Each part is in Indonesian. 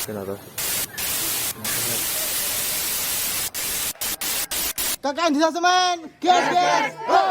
Kenapa? KKN Desa Semen, gas, go!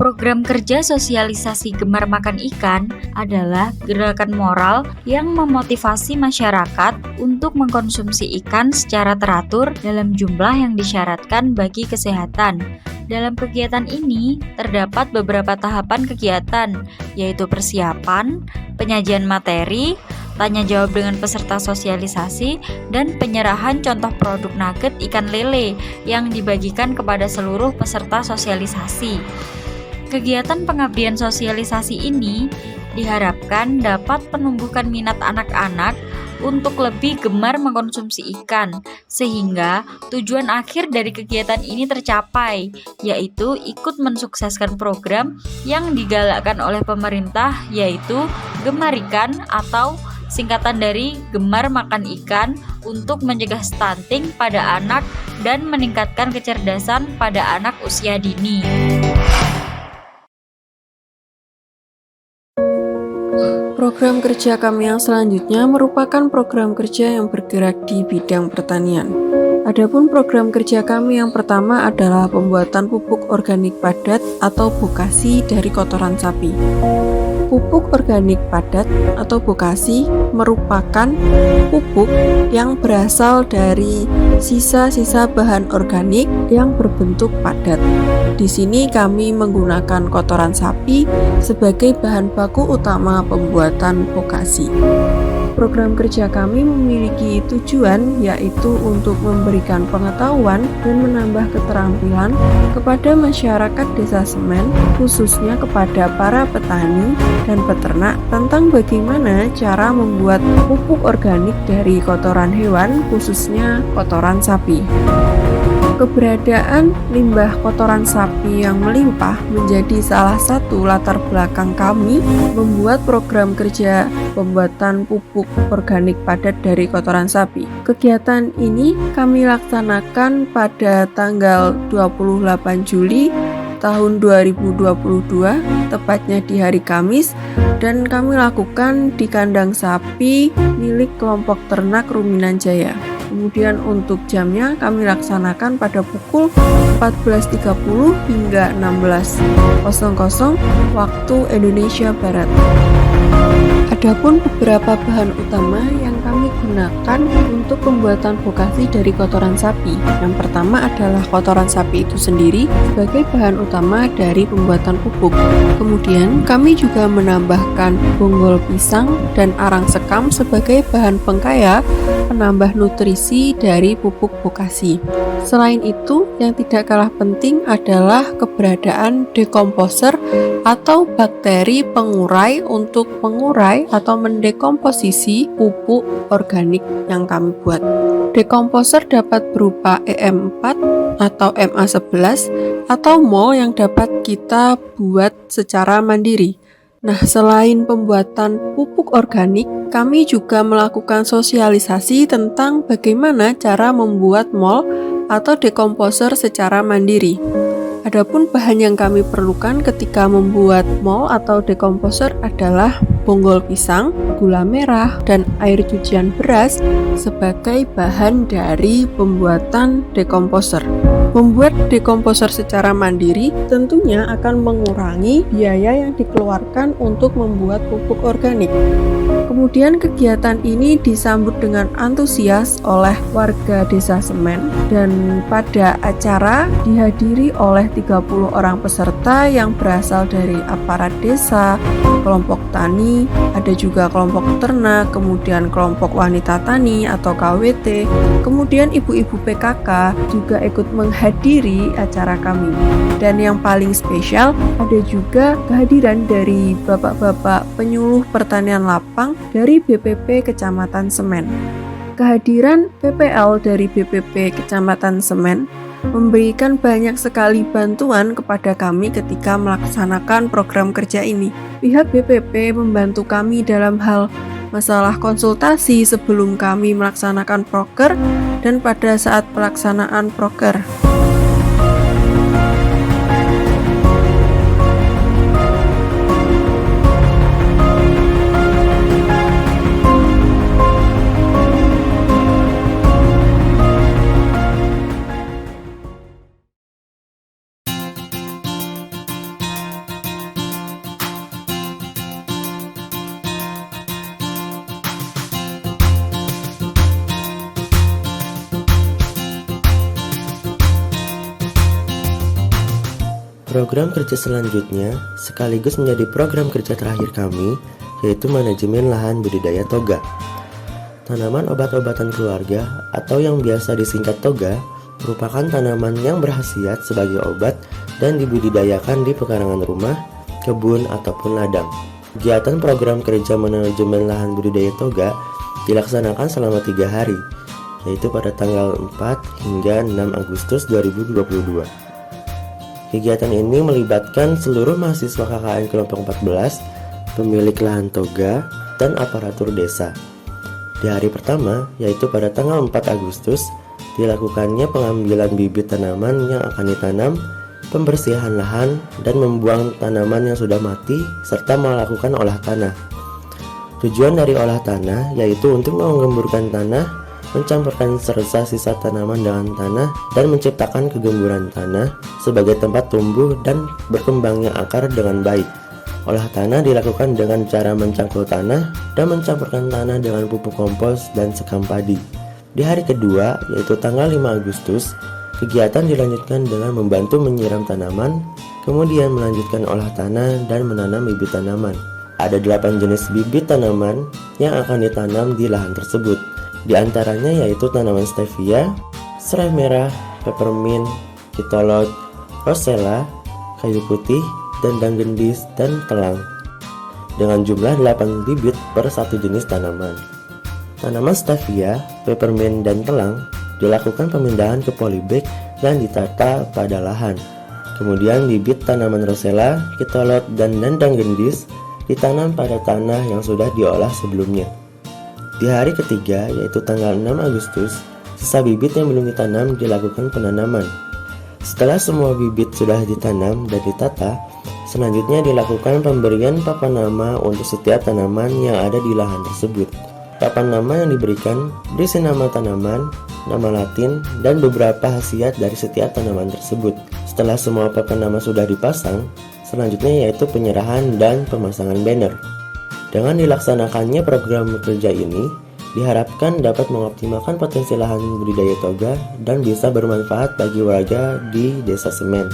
Program kerja sosialisasi gemar makan ikan adalah gerakan moral yang memotivasi masyarakat untuk mengkonsumsi ikan secara teratur dalam jumlah yang disyaratkan bagi kesehatan. Dalam kegiatan ini terdapat beberapa tahapan kegiatan, yaitu persiapan, penyajian materi, tanya jawab dengan peserta sosialisasi, dan penyerahan contoh produk nugget ikan lele yang dibagikan kepada seluruh peserta sosialisasi. Kegiatan pengabdian sosialisasi ini diharapkan dapat menumbuhkan minat anak-anak untuk lebih gemar mengkonsumsi ikan, sehingga tujuan akhir dari kegiatan ini tercapai, yaitu ikut mensukseskan program yang digalakkan oleh pemerintah, yaitu Gemar Ikan atau singkatan dari Gemar Makan Ikan, untuk mencegah stunting pada anak dan meningkatkan kecerdasan pada anak usia dini. Program kerja kami yang selanjutnya merupakan program kerja yang bergerak di bidang pertanian. Adapun program kerja kami yang pertama adalah pembuatan pupuk organik padat atau bokasi dari kotoran sapi. Pupuk organik padat atau bokasi merupakan pupuk yang berasal dari sisa-sisa bahan organik yang berbentuk padat. Di sini kami menggunakan kotoran sapi sebagai bahan baku utama pembuatan bokasi. Program kerja kami memiliki tujuan, yaitu untuk memberikan pengetahuan dan menambah keterampilan kepada masyarakat Desa Semen, khususnya kepada para petani dan peternak, tentang bagaimana cara membuat pupuk organik dari kotoran hewan, khususnya kotoran sapi. Keberadaan limbah kotoran sapi yang melimpah menjadi salah satu latar belakang kami membuat program kerja pembuatan pupuk organik padat dari kotoran sapi. Kegiatan ini kami laksanakan pada tanggal 28 Juli tahun 2022, tepatnya di hari Kamis, dan kami lakukan di kandang sapi milik kelompok ternak Ruminan Jaya. Kemudian untuk jamnya kami laksanakan pada pukul 14.30 hingga 16.00 waktu Indonesia Barat. Adapun beberapa bahan utama yang kami gunakan untuk pembuatan bokasi dari kotoran sapi. Yang pertama adalah kotoran sapi itu sendiri sebagai bahan utama dari pembuatan pupuk. Kemudian kami juga menambahkan bonggol pisang dan arang sekam sebagai bahan pengkaya penambah nutrisi dari pupuk bokasi. Selain itu, yang tidak kalah penting adalah keberadaan dekomposer atau bakteri pengurai untuk mengurai atau mendekomposisi pupuk organik yang kami buat. Dekomposer dapat berupa EM4 atau MA11 atau mol yang dapat kita buat secara mandiri. Nah, selain pembuatan pupuk organik, kami juga melakukan sosialisasi tentang bagaimana cara membuat mol atau dekomposer secara mandiri. Adapun bahan yang kami perlukan ketika membuat mol atau dekomposer adalah bonggol pisang, gula merah, dan air cucian beras sebagai bahan dari pembuatan dekomposer. Membuat dekomposer secara mandiri tentunya akan mengurangi biaya yang dikeluarkan untuk membuat pupuk organik. Kemudian kegiatan ini disambut dengan antusias oleh warga Desa Semen, dan pada acara dihadiri oleh 30 orang peserta yang berasal dari aparat desa, kelompok tani, ada juga kelompok ternak, kemudian kelompok wanita tani atau KWT, kemudian ibu-ibu PKK juga ikut menghadiri acara kami. Dan yang paling spesial, ada juga kehadiran dari bapak-bapak penyuluh pertanian lapang dari BPP Kecamatan Semen. Kehadiran PPL dari BPP Kecamatan Semen memberikan banyak sekali bantuan kepada kami ketika melaksanakan program kerja ini. Pihak BPP membantu kami dalam hal masalah konsultasi sebelum kami melaksanakan proker, dan pada saat pelaksanaan proker. Program kerja selanjutnya sekaligus menjadi program kerja terakhir kami, yaitu manajemen lahan budidaya toga. Tanaman obat-obatan keluarga atau yang biasa disingkat toga merupakan tanaman yang berkhasiat sebagai obat dan dibudidayakan di pekarangan rumah, kebun, ataupun ladang. Kegiatan program kerja manajemen lahan budidaya toga dilaksanakan selama 3 hari, yaitu pada tanggal 4 hingga 6 Agustus 2022. Kegiatan ini melibatkan seluruh mahasiswa KKN kelompok 14, pemilik lahan toga, dan aparatur desa. Di hari pertama, yaitu pada tanggal 4 Agustus, dilakukannya pengambilan bibit tanaman yang akan ditanam, pembersihan lahan, dan membuang tanaman yang sudah mati, serta melakukan olah tanah. Tujuan dari olah tanah yaitu untuk menggemburkan tanah, mencampurkan sisa tanaman dengan tanah, dan menciptakan kegemburan tanah sebagai tempat tumbuh dan berkembangnya akar dengan baik. Olah tanah dilakukan dengan cara mencangkul tanah dan mencampurkan tanah dengan pupuk kompos dan sekam padi. Di hari kedua, yaitu tanggal 5 Agustus, kegiatan dilanjutkan dengan membantu menyiram tanaman, kemudian melanjutkan olah tanah dan menanam bibit tanaman. Ada 8 jenis bibit tanaman yang akan ditanam di lahan tersebut. Di antaranya yaitu tanaman stevia, serai merah, peppermint, kitolot, rosella, kayu putih, dendang gendis, dan telang. Dengan jumlah 8 bibit per satu jenis tanaman. Tanaman stevia, peppermint, dan telang dilakukan pemindahan ke polybag dan ditata pada lahan. Kemudian bibit tanaman rosella, kitolot, dan dendang gendis ditanam pada tanah yang sudah diolah sebelumnya. Di hari ketiga, yaitu tanggal 6 Agustus, sisa bibit yang belum ditanam dilakukan penanaman. Setelah semua bibit sudah ditanam dan ditata, selanjutnya dilakukan pemberian papan nama untuk setiap tanaman yang ada di lahan tersebut. Papan nama yang diberikan berisi nama tanaman, nama Latin, dan beberapa khasiat dari setiap tanaman tersebut. Setelah semua papan nama sudah dipasang, selanjutnya yaitu penyerahan dan pemasangan banner. Dengan dilaksanakannya program kerja ini, diharapkan dapat mengoptimalkan potensi lahan budidaya toga dan bisa bermanfaat bagi warga di Desa Semen.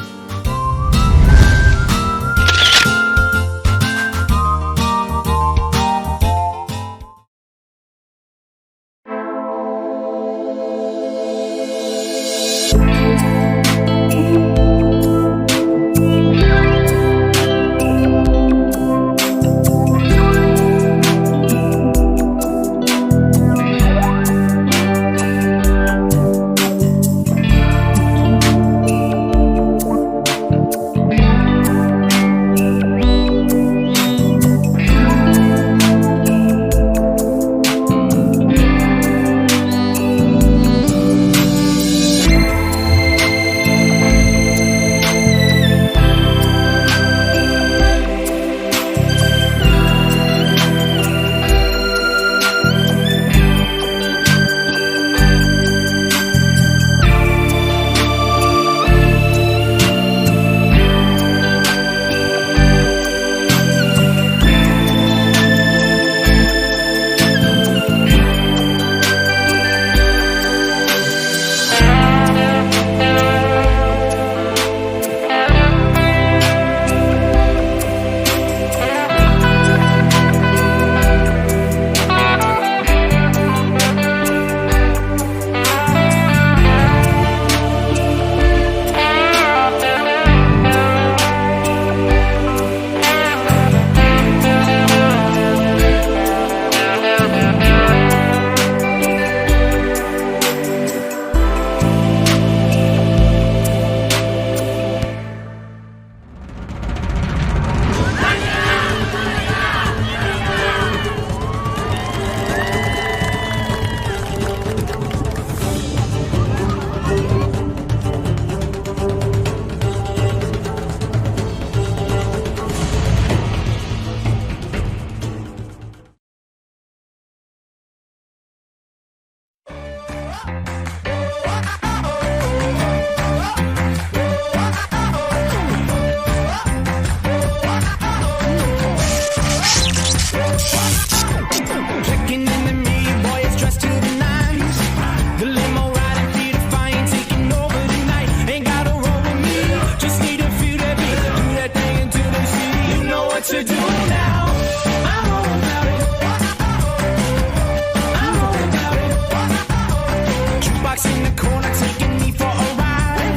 sparks in the corner taking me for a ride.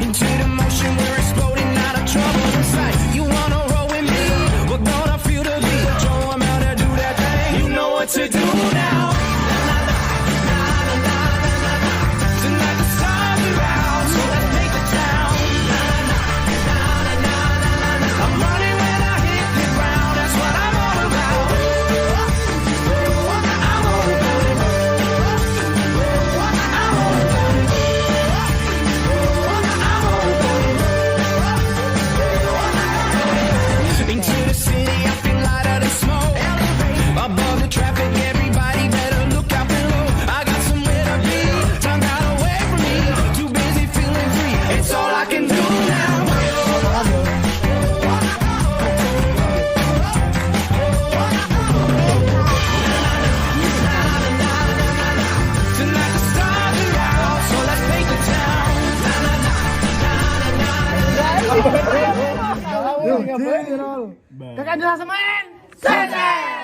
Into the motion, we're exploding out of trouble inside. You wanna roll with me? We're gonna feel the beat. Show 'em how to do that thing. You know what to do now. Tonight the stars are out, so let's make the town. I'm running when I hit the ground. That's what I'm all about. I'm all about it. I'm all about it. I'm all about it. Into the city, I feel lighter than smoke. Above the traffic, everybody better look out below. I got somewhere to be. Time got away from me. Too busy feeling free. It's all I can do now. Tonight the stars are out, so let's make the town. Kakak Dila Semen. Semen.